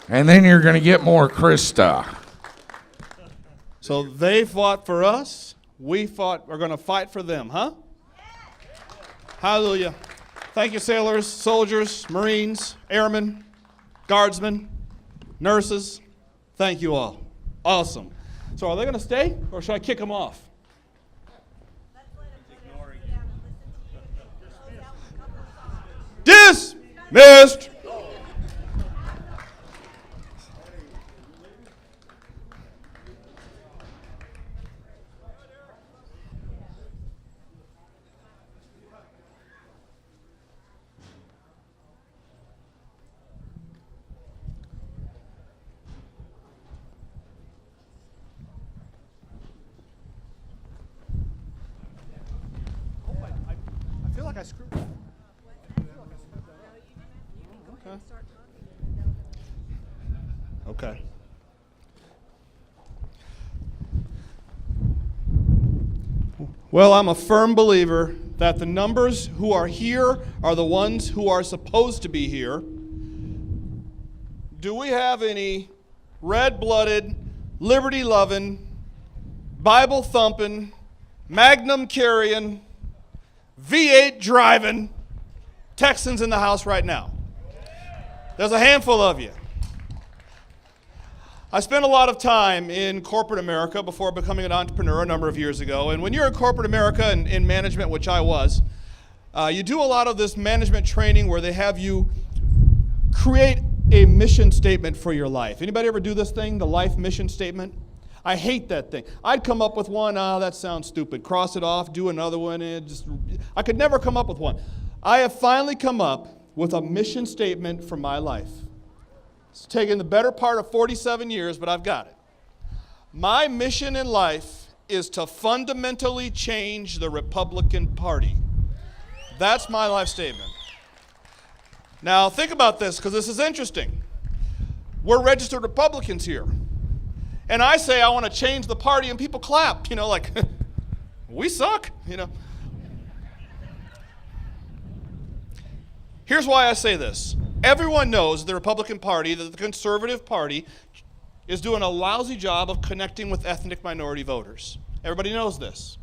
And then you're going to get more Krista. So they fought for us. We're going to fight for them, huh? Hallelujah. Thank you, sailors, soldiers, Marines, airmen, guardsmen, nurses. Thank you all. Awesome. So are they going to stay, or should I kick them off? Dismissed. I feel like I screwed up. Okay. Well, I'm a firm believer that the numbers who are here are the ones who are supposed to be here. Do we have any red-blooded, liberty-loving, Bible-thumping, Magnum-carrying, V8 driving Texans in the house right now? There's a handful of you. I spent a lot of time in corporate America before becoming an entrepreneur a number of years ago. And when you're in corporate America and in management, which I was, you do a lot of this management training where they have you create a mission statement for your life. Anybody ever do this thing, the life mission statement? I hate that thing. I'd come up with one, that sounds stupid. Cross it off, do another one. I could never come up with one. I have finally come up with a mission statement for my life. It's taken the better part of 47 years, but I've got it. My mission in life is to fundamentally change the Republican Party. That's my life statement. Now, think about this, because this is interesting. We're registered Republicans here. And I say I want to change the party, and people clap, like, we suck, Here's why I say this. Everyone knows the Republican Party, that the Conservative Party, is doing a lousy job of connecting with ethnic minority voters. Everybody knows this.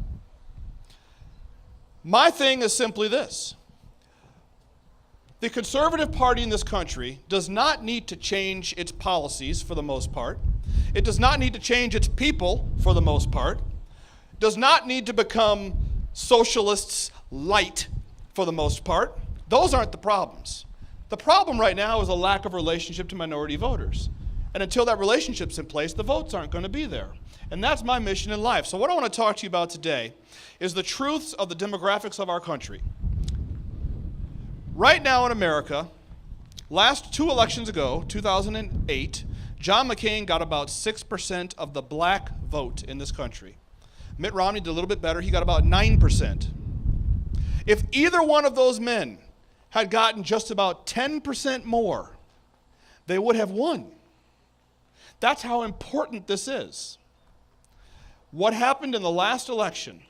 My thing is simply this. The Conservative Party in this country does not need to change its policies for the most part. It does not need to change its people for the most part. Does not need to become socialists light for the most part. Those aren't the problems. The problem right now is a lack of relationship to minority voters. And until that relationship's in place, the votes aren't going to be there. And that's my mission in life. So what I want to talk to you about today is the truths of the demographics of our country. Right now in America, last 2 elections ago, 2008, John McCain got about 6% of the black vote in this country. Mitt Romney did a little bit better. He got about 9%. If either one of those men had gotten just about 10% more, they would have won. That's how important this is. What happened in the last election,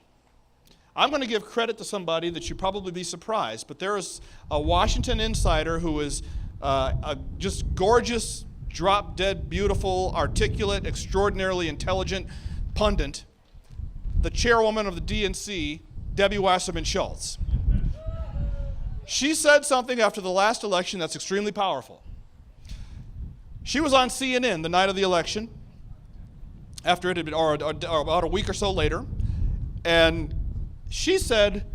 I'm going to give credit to somebody that you'd probably be surprised, but there is a Washington insider who is a just gorgeous, drop-dead, beautiful, articulate, extraordinarily intelligent pundit, the chairwoman of the DNC, Debbie Wasserman Schultz. She said something after the last election that's extremely powerful. She was on CNN the night of the election, after it had been, or about a week or so later, and she said,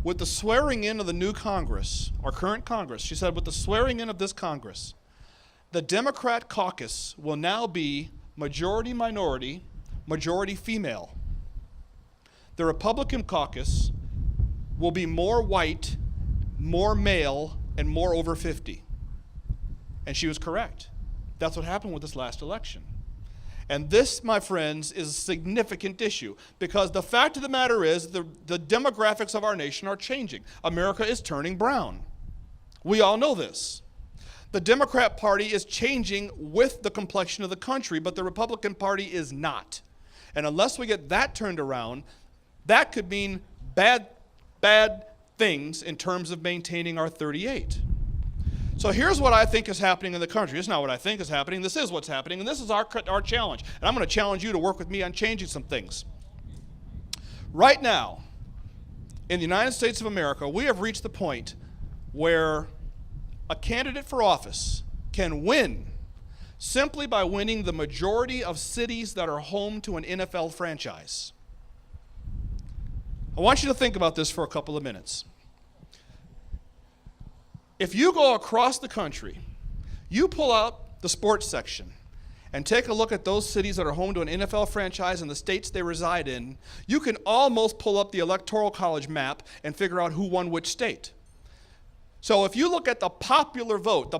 with the swearing in of the new Congress, or current Congress, she said, with the swearing in of this Congress, the Democrat caucus will now be majority minority, majority female. The Republican caucus will be more white, more male, and more over 50. And she was correct. That's what happened with this last election. And this, my friends, is a significant issue because the fact of the matter is the demographics of our nation are changing. America is turning brown. We all know this. The Democrat Party is changing with the complexion of the country, but the Republican Party is not. And unless we get that turned around, that could mean bad things in terms of maintaining our 38. So here's what I think is happening in the country. It's not what I think is happening. This is what's happening, and this is our challenge. And I'm going to challenge you to work with me on changing some things. Right now, in the United States of America, we have reached the point where a candidate for office can win simply by winning the majority of cities that are home to an NFL franchise. I want you to think about this for a couple of minutes. If you go across the country, you pull out the sports section and take a look at those cities that are home to an NFL franchise and the states they reside in, you can almost pull up the Electoral College map and figure out who won which state. So if you look at the popular vote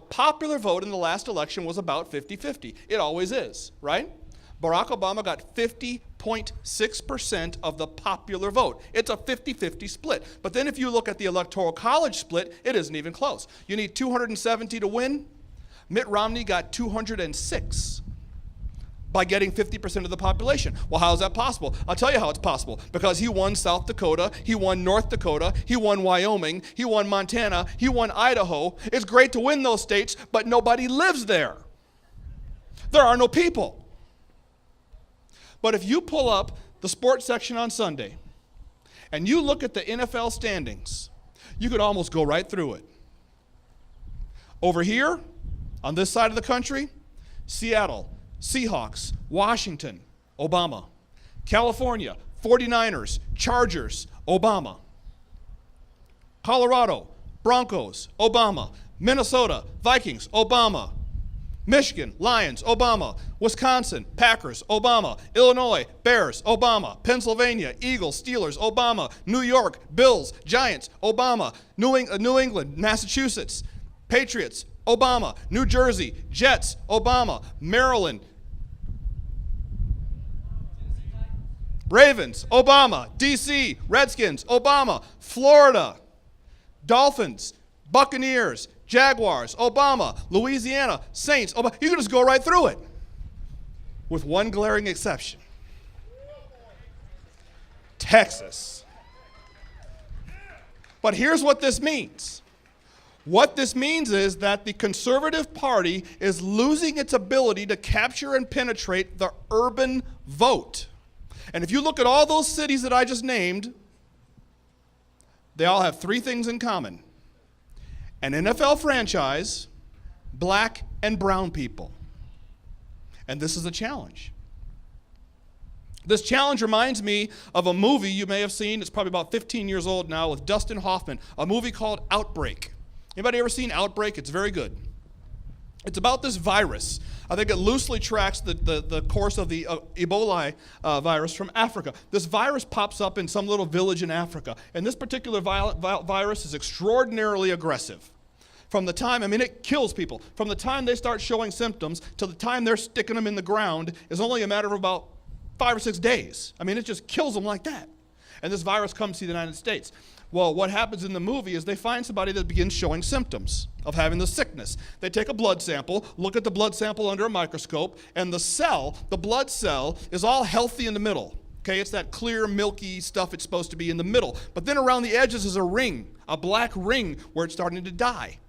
in the last election was about 50-50. It always is, right? Barack Obama got 50.6% of the popular vote. It's a 50-50 split. But then if you look at the Electoral College split, it isn't even close. You need 270 to win. Mitt Romney got 206 by getting 50% of the population. Well, how is that possible? I'll tell you how it's possible. Because he won South Dakota, he won North Dakota, he won Wyoming, he won Montana, he won Idaho. It's great to win those states, but nobody lives there. There are no people. But if you pull up the sports section on Sunday and you look at the NFL standings, you could almost go right through it. Over here, on this side of the country, Seattle, Seahawks, Washington, Obama. California, 49ers, Chargers, Obama. Colorado, Broncos, Obama. Minnesota, Vikings, Obama. Michigan, Lions, Obama. Wisconsin, Packers, Obama. Illinois, Bears, Obama. Pennsylvania, Eagles, Steelers, Obama. New York, Bills, Giants, Obama. New England, Massachusetts, Patriots, Obama. New Jersey, Jets, Obama. Maryland, Ravens, Obama. D.C., Redskins, Obama. Florida, Dolphins, Buccaneers, Jaguars, Obama. Louisiana, Saints, Obama. You can just go right through it. With one glaring exception. Texas. But here's what this means. What this means is that the Conservative Party is losing its ability to capture and penetrate the urban vote. And if you look at all those cities that I just named, they all have three things in common. An NFL franchise, black and brown people. And this is a challenge. This challenge reminds me of a movie you may have seen. It's probably about 15 years old now with Dustin Hoffman, a movie called Outbreak. Anybody ever seen Outbreak? It's very good. It's about this virus. I think it loosely tracks the course of the Ebola virus from Africa. This virus pops up in some little village in Africa, and this particular virus is extraordinarily aggressive. From the time, it kills people. From the time they start showing symptoms to the time they're sticking them in the ground is only a matter of about 5 or 6 days. It just kills them like that. And this virus comes to the United States. Well, what happens in the movie is they find somebody that begins showing symptoms of having the sickness. They take a blood sample, look at the blood sample under a microscope, and the blood cell is all healthy in the middle. Okay, it's that clear, milky stuff it's supposed to be in the middle. But then around the edges is a ring, a black ring where it's starting to die.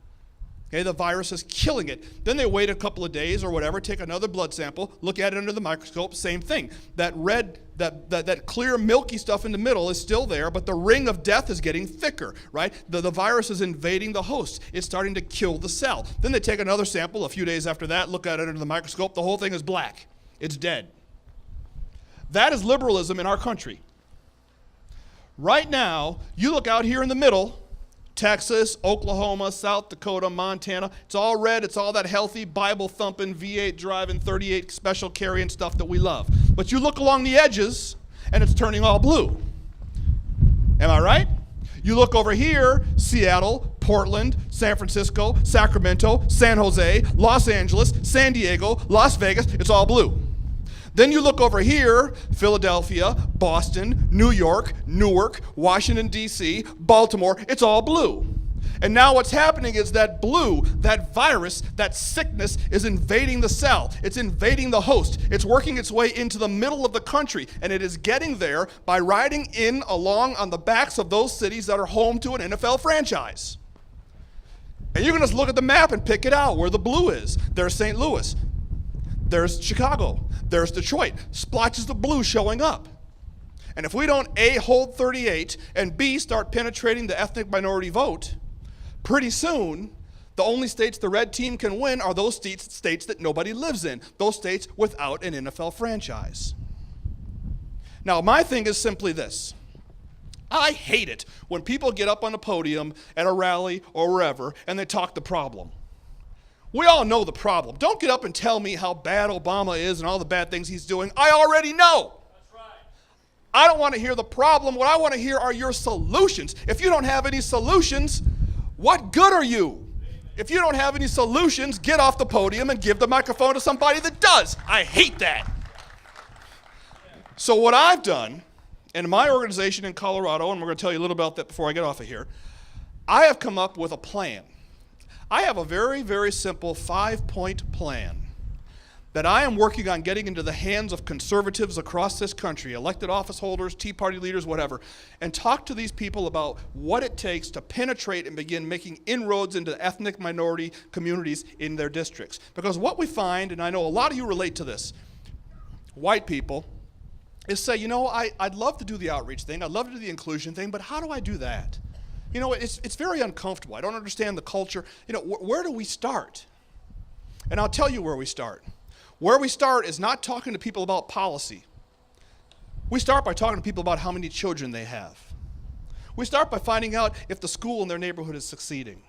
Okay, the virus is killing it. Then they wait a couple of days or whatever, take another blood sample, look at it under the microscope, same thing. That red, that clear milky stuff in the middle is still there, but the ring of death is getting thicker, right? The virus is invading the host. It's starting to kill the cell. Then they take another sample a few days after that, look at it under the microscope, the whole thing is black. It's dead. That is liberalism in our country. Right now, you look out here in the middle, Texas, Oklahoma, South Dakota, Montana. It's all red. It's all that healthy, Bible-thumping, V8 driving, 38 special carrying stuff that we love. But you look along the edges, and it's turning all blue. Am I right? You look over here, Seattle, Portland, San Francisco, Sacramento, San Jose, Los Angeles, San Diego, Las Vegas. It's all blue. Then you look over here, Philadelphia, Boston, New York, Newark, Washington, D.C., Baltimore, it's all blue. And now what's happening is that blue, that virus, that sickness is invading the cell. It's invading the host. It's working its way into the middle of the country, and it is getting there by riding in along on the backs of those cities that are home to an NFL franchise. And you can just look at the map and pick it out where the blue is. There's St. Louis. There's Chicago. There's Detroit. Splotches of blue showing up. And if we don't A, hold 38, and B, start penetrating the ethnic minority vote, pretty soon, the only states the red team can win are those states that nobody lives in, those states without an NFL franchise. Now, my thing is simply this. I hate it when people get up on a podium at a rally or wherever and they talk the problem. We all know the problem. Don't get up and tell me how bad Obama is and all the bad things he's doing. I already know. That's right. I don't want to hear the problem. What I want to hear are your solutions. If you don't have any solutions, what good are you? If you don't have any solutions, get off the podium and give the microphone to somebody that does. I hate that. So what I've done in my organization in Colorado, and we're going to tell you a little about that before I get off of here, I have come up with a plan. I have a very, very simple 5-point plan that I am working on getting into the hands of conservatives across this country, elected office holders, Tea Party leaders, whatever, and talk to these people about what it takes to penetrate and begin making inroads into ethnic minority communities in their districts. Because what we find, and I know a lot of you relate to this, white people, is say, you know, I'd love to do the outreach thing, I'd love to do the inclusion thing, but how do I do that? You know, it's very uncomfortable. I don't understand the culture. You know, where do we start? And I'll tell you where we start. Where we start is not talking to people about policy. We start by talking to people about how many children they have. We start by finding out if the school in their neighborhood is succeeding.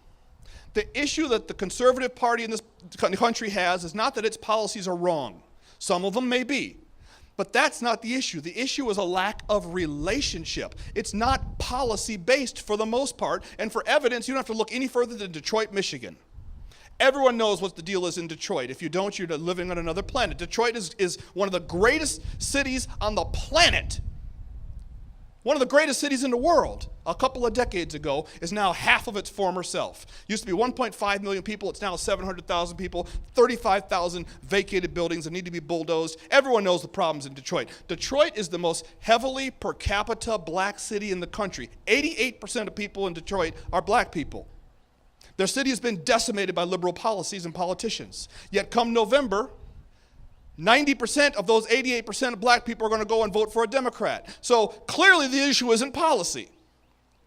The issue that the conservative party in this country has is not that its policies are wrong. Some of them may be. But that's not the issue. The issue is a lack of relationship. It's not policy-based for the most part. And for evidence, you don't have to look any further than Detroit, Michigan. Everyone knows what the deal is in Detroit. If you don't, you're living on another planet. Detroit is one of the greatest cities on the planet. One of the greatest cities in the world. A couple of decades ago is now half of its former self. Used to be 1.5 million people. It's now 700,000 people. 35,000 vacated buildings that need to be bulldozed. Everyone knows the problems in Detroit. Detroit is the most heavily per capita black city in the country. 88% of people in Detroit are black people. Their city has been decimated by liberal policies and politicians. Yet come November, 90% of those 88% of black people are going to go and vote for a Democrat. So clearly the issue isn't policy,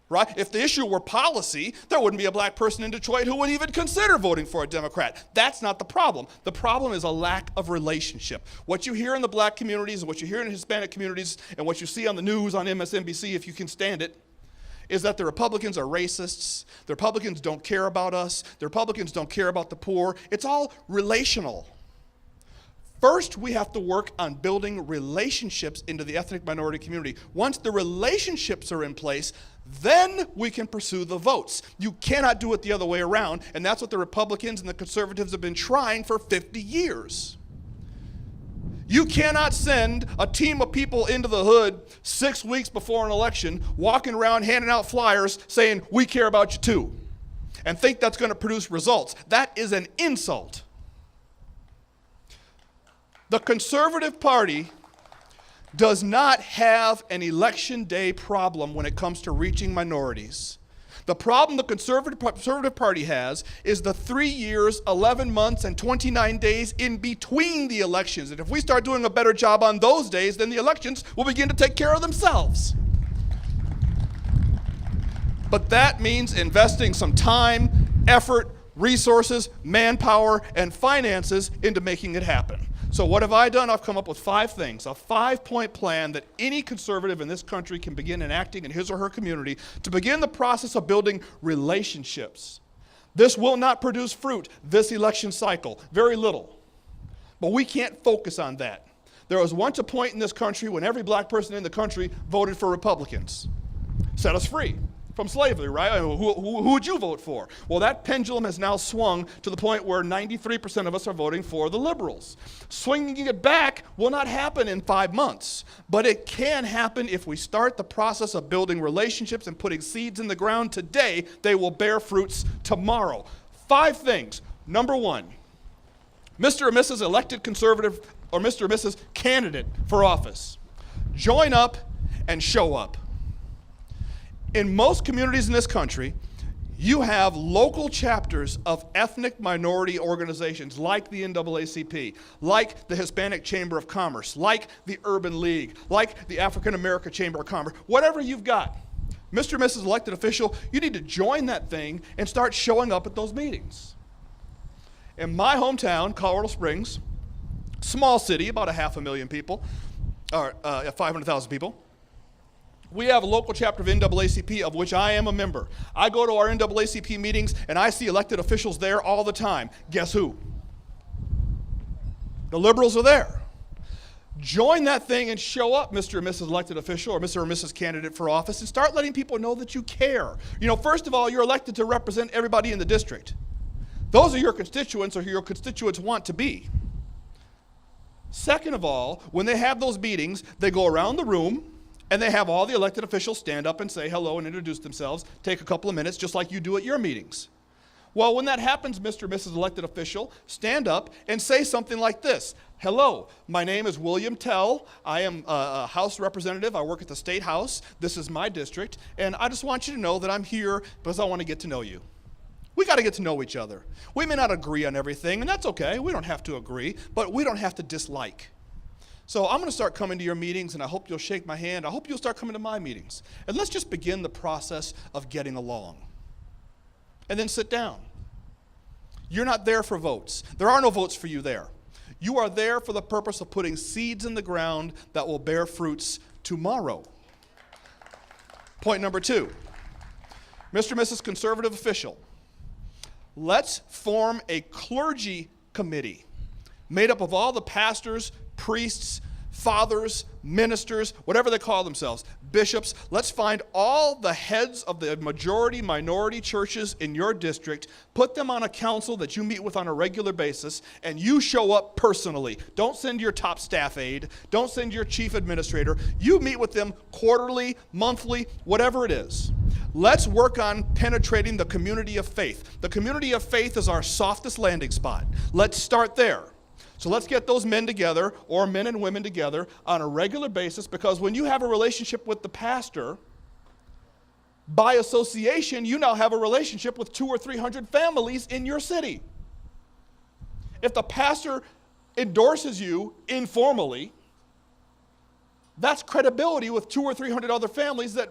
right? If the issue were policy, there wouldn't be a black person in Detroit who would even consider voting for a Democrat. That's not the problem. The problem is a lack of relationship. What you hear in the black communities and what you hear in the Hispanic communities and what you see on the news on MSNBC, if you can stand it, is that the Republicans are racists. The Republicans don't care about us. The Republicans don't care about the poor. It's all relational. First, we have to work on building relationships into the ethnic minority community. Once the relationships are in place, then we can pursue the votes. You cannot do it the other way around, and that's what the Republicans and the conservatives have been trying for 50 years. You cannot send a team of people into the hood 6 weeks before an election, walking around handing out flyers saying, we care about you too, and think that's going to produce results. That is an insult. The Conservative Party does not have an election day problem when it comes to reaching minorities. The problem the Conservative Party has is the 3 years, 11 months, and 29 days in between the elections. And if we start doing a better job on those days, then the elections will begin to take care of themselves. But that means investing some time, effort, resources, manpower, and finances into making it happen. So what have I done? I've come up with 5 things, a 5-point plan that any conservative in this country can begin enacting in his or her community to begin the process of building relationships. This will not produce fruit this election cycle, very little. But we can't focus on that. There was once a point in this country when every black person in the country voted for Republicans. Set us free from slavery, right? Who would you vote for? Well, that pendulum has now swung to the point where 93% of us are voting for the liberals. Swinging it back will not happen in 5 months, but it can happen if we start the process of building relationships and putting seeds in the ground today. They will bear fruits tomorrow. 5 things. Number 1, Mr. or Mrs. elected conservative or Mr. or Mrs. candidate for office. Join up and show up. In most communities in this country, You have local chapters of ethnic minority organizations like the NAACP, like the Hispanic Chamber of Commerce, like the Urban League, like the African American Chamber of Commerce, whatever you've got. Mr. and Mrs. Elected Official, you need to join that thing and start showing up at those meetings. In my hometown, Colorado Springs, small city, about 500,000 people, or 500,000 people, we have a local chapter of NAACP of which I am a member. I go to our NAACP meetings and I see elected officials there all the time. Guess who? The liberals are there. Join that thing and show up, Mr. and Mrs. Elected Official or Mr. or Mrs. Candidate for office, and start letting people know that you care. You know, first of all, you're elected to represent everybody in the district. Those are your constituents or who your constituents want to be. Second of all, when they have those meetings, they go around the room and they have all the elected officials stand up and say hello and introduce themselves, take a couple of minutes, just like you do at your meetings. Well, when that happens, Mr. or Mrs. Elected Official, stand up and say something like this. Hello, my name is William Tell. I am a House representative. I work at the State House. This is my district. And I just want you to know that I'm here because I want to get to know you. We got to get to know each other. We may not agree on everything, and that's okay. We don't have to agree, but we don't have to dislike. So I'm going to start coming to your meetings, and I hope you'll shake my hand. I hope you'll start coming to my meetings. And let's just begin the process of getting along. And then sit down. You're not there for votes. There are no votes for you there. You are there for the purpose of putting seeds in the ground that will bear fruits tomorrow. Point number 2. Mr. and Mrs. Conservative Official, let's form a clergy committee made up of all the pastors, priests, fathers, ministers, whatever they call themselves, bishops. Let's find all the heads of the majority, minority churches in your district, put them on a council that you meet with on a regular basis, and you show up personally. Don't send your top staff aide. Don't send your chief administrator. You meet with them quarterly, monthly, whatever it is. Let's work on penetrating the community of faith. The community of faith is our softest landing spot. Let's start there. So let's get those men together, or men and women together, on a regular basis, because when you have a relationship with the pastor, by association, you now have a relationship with 200 or 300 families in your city. If the pastor endorses you informally, that's credibility with 200 or 300 other families that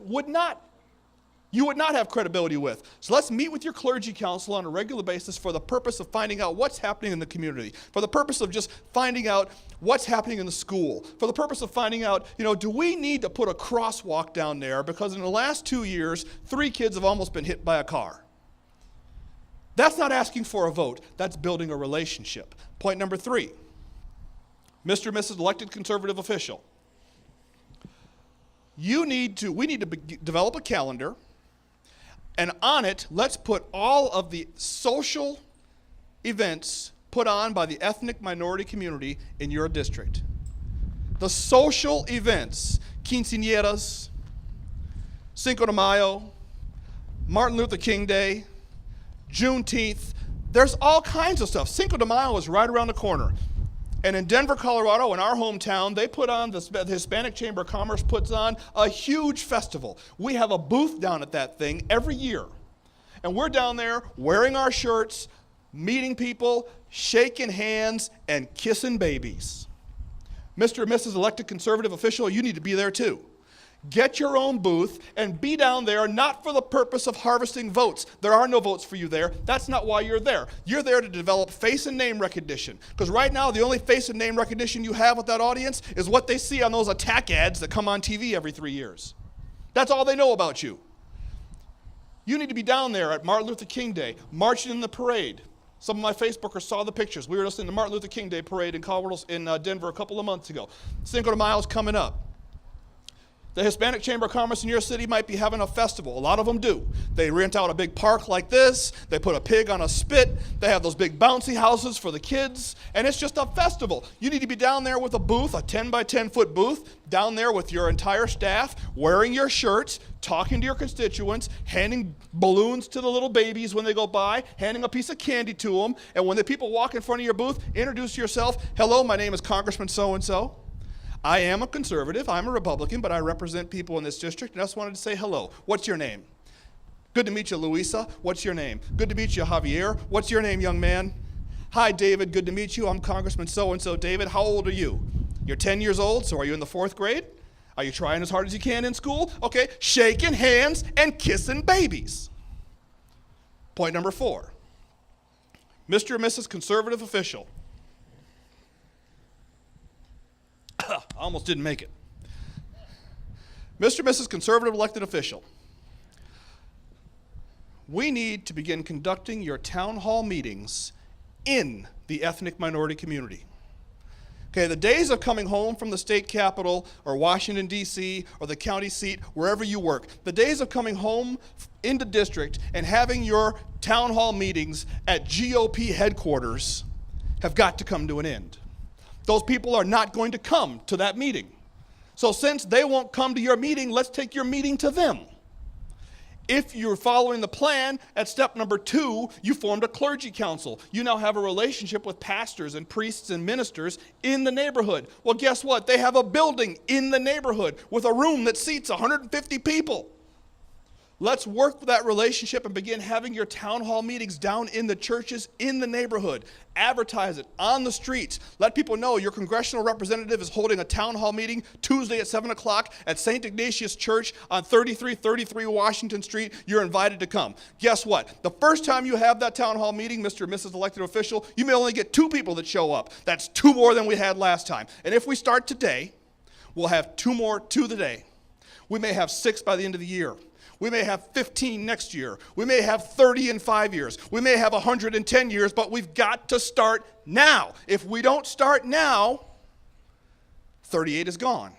you would not have credibility with. So let's meet with your clergy council on a regular basis for the purpose of finding out what's happening in the community, for the purpose of just finding out what's happening in the school, for the purpose of finding out, do we need to put a crosswalk down there because in the last 2 years, 3 kids have almost been hit by a car. That's not asking for a vote. That's building a relationship. Point number 3, Mr. and Mrs. Elected Conservative Official, we need to develop a calendar. And on it, let's put all of the social events put on by the ethnic minority community in your district. The social events, quinceañeras, Cinco de Mayo, Martin Luther King Day, Juneteenth. There's all kinds of stuff. Cinco de Mayo is right around the corner. And in Denver, Colorado, in our hometown, they put on, the Hispanic Chamber of Commerce puts on a huge festival. We have a booth down at that thing every year. And we're down there wearing our shirts, meeting people, shaking hands, and kissing babies. Mr. and Mrs. Elected Conservative Official, you need to be there too. Get your own booth and be down there not for the purpose of harvesting votes. There are no votes for you there. That's not why you're there. You're there to develop face and name recognition. Because right now, the only face and name recognition you have with that audience is what they see on those attack ads that come on TV every 3 years. That's all they know about you. You need to be down there at Martin Luther King Day, marching in the parade. Some of my Facebookers saw the pictures. We were listening to Martin Luther King Day parade in Denver a couple of months ago. Cinco de Mayo is coming up. The Hispanic Chamber of Commerce in your city might be having a festival. A lot of them do. They rent out a big park like this. They put a pig on a spit. They have those big bouncy houses for the kids. And it's just a festival. You need to be down there with a booth, a 10 by 10 foot booth, down there with your entire staff, wearing your shirts, talking to your constituents, handing balloons to the little babies when they go by, handing a piece of candy to them. And when the people walk in front of your booth, introduce yourself. Hello, my name is Congressman so-and-so. I am a conservative, I'm a Republican, but I represent people in this district, and I just wanted to say hello. What's your name? Good to meet you, Luisa. What's your name? Good to meet you, Javier. What's your name, young man? Hi, David. Good to meet you. I'm Congressman so-and-so. David, how old are you? You're 10 years old, so are you in the 4th grade? Are you trying as hard as you can in school? Okay, shaking hands and kissing babies. Point number 4. Mr. and Mrs. Conservative Official. I almost didn't make it. Mr. and Mrs. Conservative Elected Official. We need to begin conducting your town hall meetings in the ethnic minority community. Okay, the days of coming home from the state capitol or Washington, D.C., or the county seat, wherever you work, the days of coming home into district and having your town hall meetings at GOP headquarters have got to come to an end. Those people are not going to come to that meeting. So since they won't come to your meeting, let's take your meeting to them. If you're following the plan, at step number 2, you formed a clergy council. You now have a relationship with pastors and priests and ministers in the neighborhood. Well, guess what? They have a building in the neighborhood with a room that seats 150 people. Let's work with that relationship and begin having your town hall meetings down in the churches in the neighborhood. Advertise it on the streets. Let people know your congressional representative is holding a town hall meeting Tuesday at 7 o'clock at St. Ignatius Church on 3333 Washington Street. You're invited to come. Guess what? The first time you have that town hall meeting, Mr. and Mrs. Elected Official, you may only get 2 people that show up. That's 2 more than we had last time. And if we start today, we'll have 2 more today. We may have 6 by the end of the year. We may have 15 next year. We may have 30 in 5 years. We may have 100 in 10 years, but we've got to start now. If we don't start now, 38 is gone.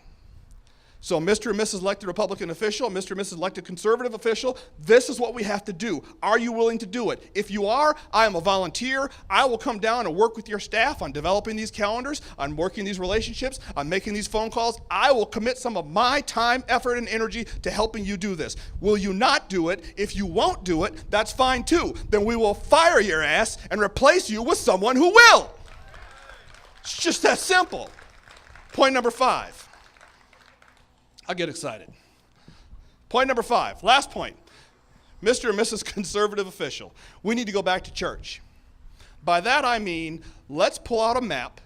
So Mr. and Mrs. Elected Republican Official, Mr. and Mrs. Elected Conservative Official, this is what we have to do. Are you willing to do it? If you are, I am a volunteer. I will come down and work with your staff on developing these calendars, on working these relationships, on making these phone calls. I will commit some of my time, effort, and energy to helping you do this. Will you not do it? If you won't do it, that's fine too. Then we will fire your ass and replace you with someone who will. It's just that simple. Point number 5. I get excited. Point number 5, last point. Mr. and Mrs. Conservative Official, we need to go back to church. By that I mean, let's pull out a map,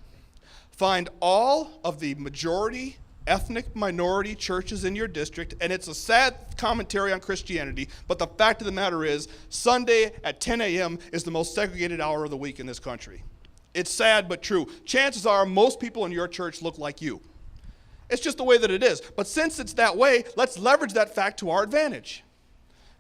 find all of the majority ethnic minority churches in your district, and it's a sad commentary on Christianity, but the fact of the matter is, Sunday at 10 a.m. is the most segregated hour of the week in this country. It's sad but true. Chances are most people in your church look like you. It's just the way that it is. But since it's that way, let's leverage that fact to our advantage.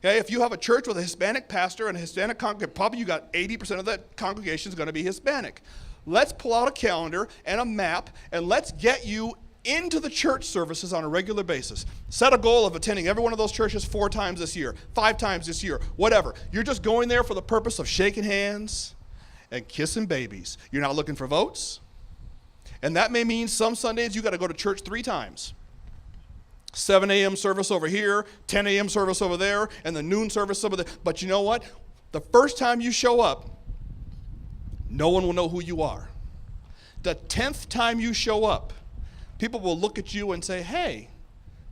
Okay, if you have a church with a Hispanic pastor and a Hispanic congregation, probably you got 80% of that congregation is going to be Hispanic. Let's pull out a calendar and a map, and let's get you into the church services on a regular basis. Set a goal of attending every one of those churches 4 times this year, 5 times this year, whatever. You're just going there for the purpose of shaking hands and kissing babies. You're not looking for votes. And that may mean some Sundays you got to go to church 3 times. 7 a.m. service over here, 10 a.m. service over there, and the noon service over there. But you know what? The first time you show up, no one will know who you are. The 10th time you show up, people will look at you and say, hey,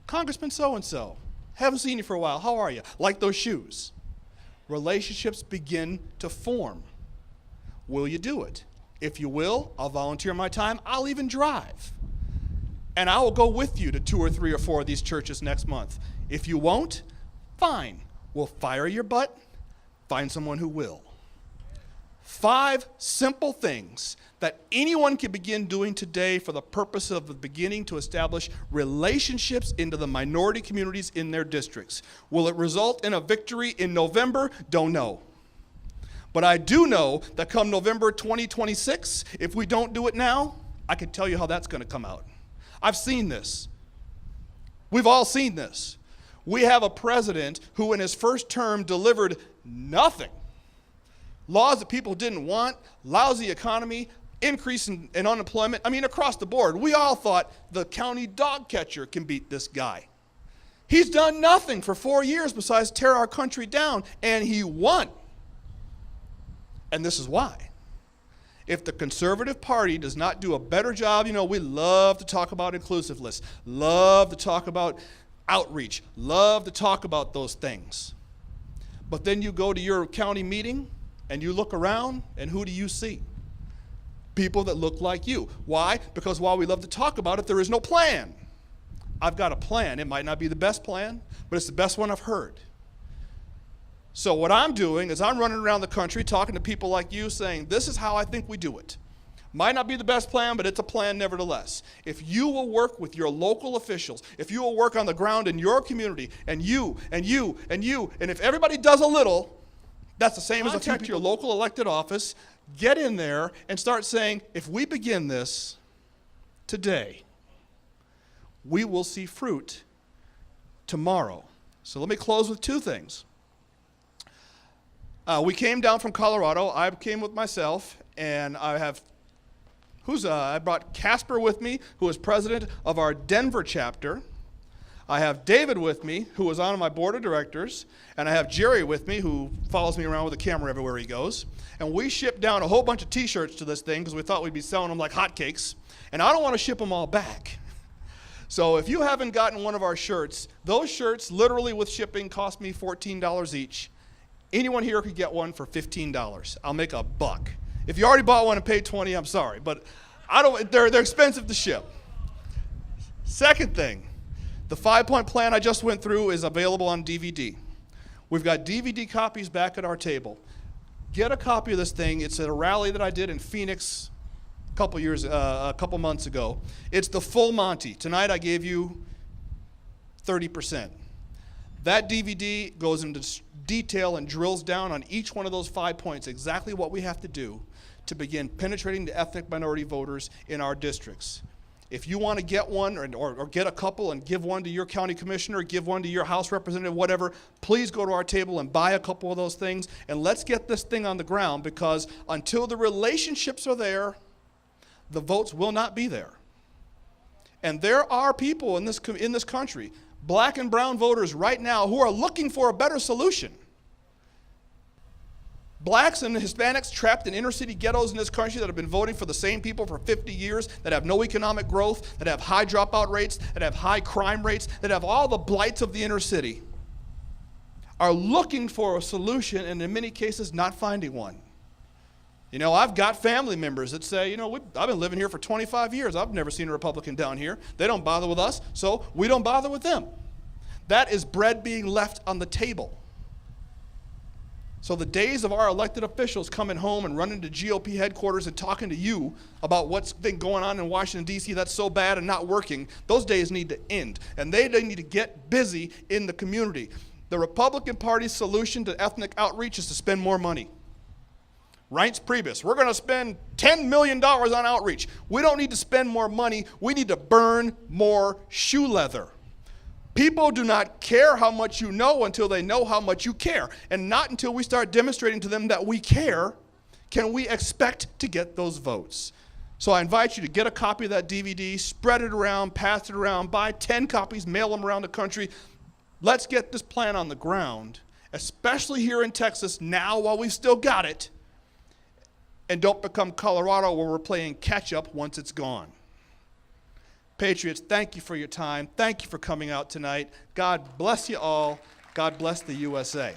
Congressman so-and-so, haven't seen you for a while. How are you? Like those shoes. Relationships begin to form. Will you do it? If you will, I'll volunteer my time. I'll even drive. And I will go with you to 2 or 3 or 4 of these churches next month. If you won't, fine. We'll fire your butt, find someone who will. 5 simple things that anyone can begin doing today for the purpose of beginning to establish relationships into the minority communities in their districts. Will it result in a victory in November? Don't know. But I do know that come November 2026, if we don't do it now, I can tell you how that's going to come out. I've seen this. We've all seen this. We have a president who in his first term delivered nothing. Laws that people didn't want, lousy economy, increase in unemployment. I mean, across the board. We all thought the county dog catcher can beat this guy. He's done nothing for 4 years besides tear our country down, and he won. And this is why. If the Conservative Party does not do a better job, we love to talk about inclusiveness, love to talk about outreach, love to talk about those things. But then you go to your county meeting and you look around, and who do you see? People that look like you. Why? Because while we love to talk about it, there is no plan. I've got a plan. It might not be the best plan, but it's the best one I've heard. So what I'm doing is I'm running around the country talking to people like you saying, this is how I think we do it. Might not be the best plan, but it's a plan nevertheless. If you will work with your local officials, if you will work on the ground in your community, and you, and if everybody does a little, that's the same as a few to your local elected office, get in there and start saying, if we begin this today, we will see fruit tomorrow. So let me close with two things. We came down from Colorado. I came with myself, and I brought Casper with me, who is president of our Denver chapter. I have David with me, who is on my board of directors, and I have Jerry with me, who follows me around with a camera everywhere he goes. And we shipped down a whole bunch of T-shirts to this thing because we thought we'd be selling them like hotcakes. And I don't want to ship them all back. So if you haven't gotten one of our shirts, those shirts literally with shipping cost me $14 each. Anyone here could get one for $15. I'll make $1. If you already bought one and paid $20, I'm sorry, but they're expensive to ship. Second thing, the 5-point plan I just went through is available on DVD. We've got DVD copies back at our table. Get a copy of this thing. It's at a rally that I did in Phoenix a couple months ago. It's the full Monty. Tonight I gave you 30%. That DVD goes into detail and drills down on each one of those 5 points, exactly what we have to do to begin penetrating the ethnic minority voters in our districts. If you want to get one or get a couple and give one to your county commissioner, give one to your House representative, whatever, please go to our table and buy a couple of those things, and let's get this thing on the ground, because until the relationships are there, the votes will not be there. And there are people in this country, black and brown voters right now, who are looking for a better solution. Blacks and Hispanics trapped in inner city ghettos in this country that have been voting for the same people for 50 years, that have no economic growth, that have high dropout rates, that have high crime rates, that have all the blights of the inner city, are looking for a solution and in many cases not finding one. You know, I've got family members that say, you know, I've been living here for 25 years. I've never seen a Republican down here. They don't bother with us, so we don't bother with them. That is bread being left on the table. So the days of our elected officials coming home and running to GOP headquarters and talking to you about what's been going on in Washington, D.C. that's so bad and not working, those days need to end. And they need to get busy in the community. The Republican Party's solution to ethnic outreach is to spend more money. Reince Priebus, we're going to spend $10 million on outreach. We don't need to spend more money. We need to burn more shoe leather. People do not care how much you know until they know how much you care. And not until we start demonstrating to them that we care can we expect to get those votes. So I invite you to get a copy of that DVD, spread it around, pass it around, buy 10 copies, mail them around the country. Let's get this plan on the ground, especially here in Texas now while we've still got it. And don't become Colorado where we're playing catch up once it's gone. Patriots, thank you for your time. Thank you for coming out tonight. God bless you all. God bless the USA.